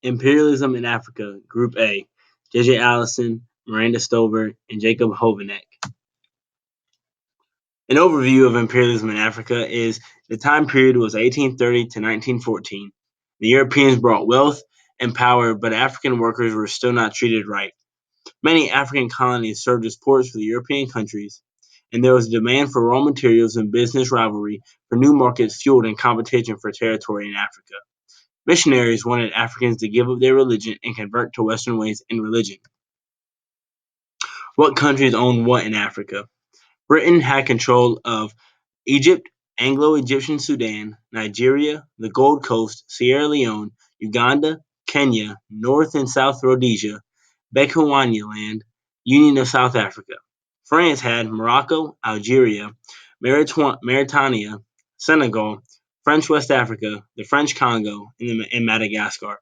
Imperialism in Africa, Group A, J. Allison, Miranda Stover, and Jacob Hovanek. An overview of imperialism in Africa is the time period was 1830 to 1914. The Europeans brought wealth and power, but African workers were still not treated right. Many African colonies served as ports for the European countries, and there was a demand for raw materials and business rivalry for new markets fueled in competition for territory in Africa. Missionaries wanted Africans to give up their religion and convert to Western ways in religion. What countries owned what in Africa? Britain had control of Egypt, Anglo-Egyptian Sudan, Nigeria, the Gold Coast, Sierra Leone, Uganda, Kenya, North and South Rhodesia, Bechuanaland, Union of South Africa. France had Morocco, Algeria, Mauritania, Senegal, French West Africa, the French Congo, and Madagascar.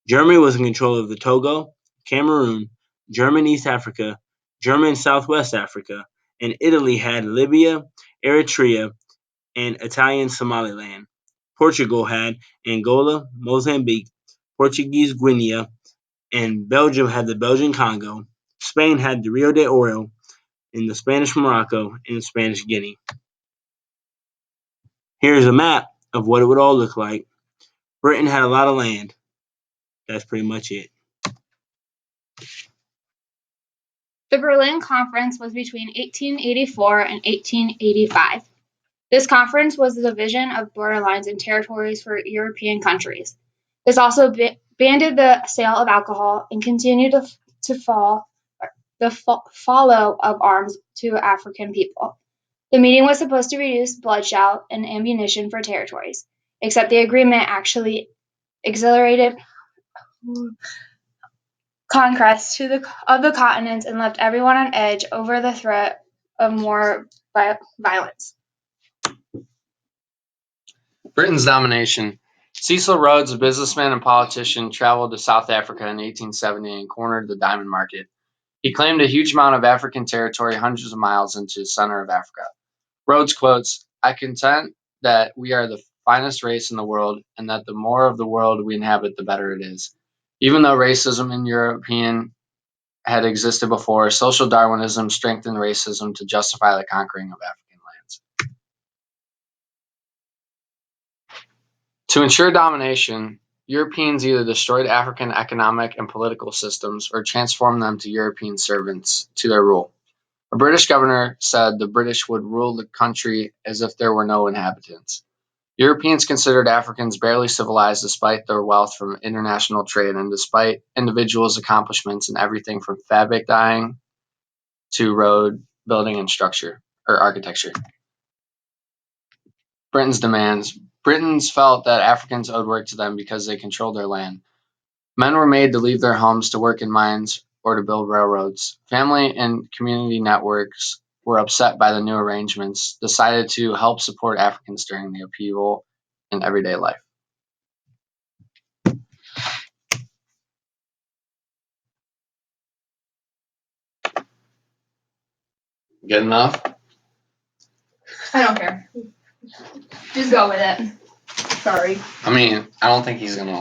Germany was in control of the Togo, Cameroon, German East Africa, German Southwest Africa, and Italy had Libya, Eritrea, and Italian Somaliland. Portugal had Angola, Mozambique, Portuguese Guinea, and Belgium had the Belgian Congo. Spain had the Rio de Oro, and the Spanish Morocco, and the Spanish Guinea. Here's a map of what it would all look like. Britain had a lot of land. That's pretty much it. The Berlin Conference was between 1884 and 1885. This conference was the division of borderlines and territories for European countries. This also banded the sale of alcohol and continued to follow of arms to African people. The meeting was supposed to reduce bloodshed and ammunition for territories, except the agreement actually accelerated conquest of the continents and left everyone on edge over the threat of more violence. Britain's domination. Cecil Rhodes, a businessman and politician, traveled to South Africa in 1870 and cornered the diamond market. He claimed a huge amount of African territory hundreds of miles into the center of Africa. Rhodes quotes, "I contend that we are the finest race in the world, and that the more of the world we inhabit, the better it is." Even though racism in European had existed before, social Darwinism strengthened racism to justify the conquering of African lands. To ensure domination, Europeans either destroyed African economic and political systems or transformed them to European servants to their rule. A British governor said the British would rule the country as if there were no inhabitants. Europeans considered Africans barely civilized despite their wealth from international trade and despite individuals' accomplishments in everything from fabric dyeing to road building and architecture. Britain's demands. Britons felt that Africans owed work to them because they controlled their land. Men were made to leave their homes to work in mines or to build railroads. Family and community networks were upset by the new arrangements, decided to help support Africans during the upheaval in everyday life. Good enough? I don't care. Just go with it. Sorry. I mean, I don't think he's going to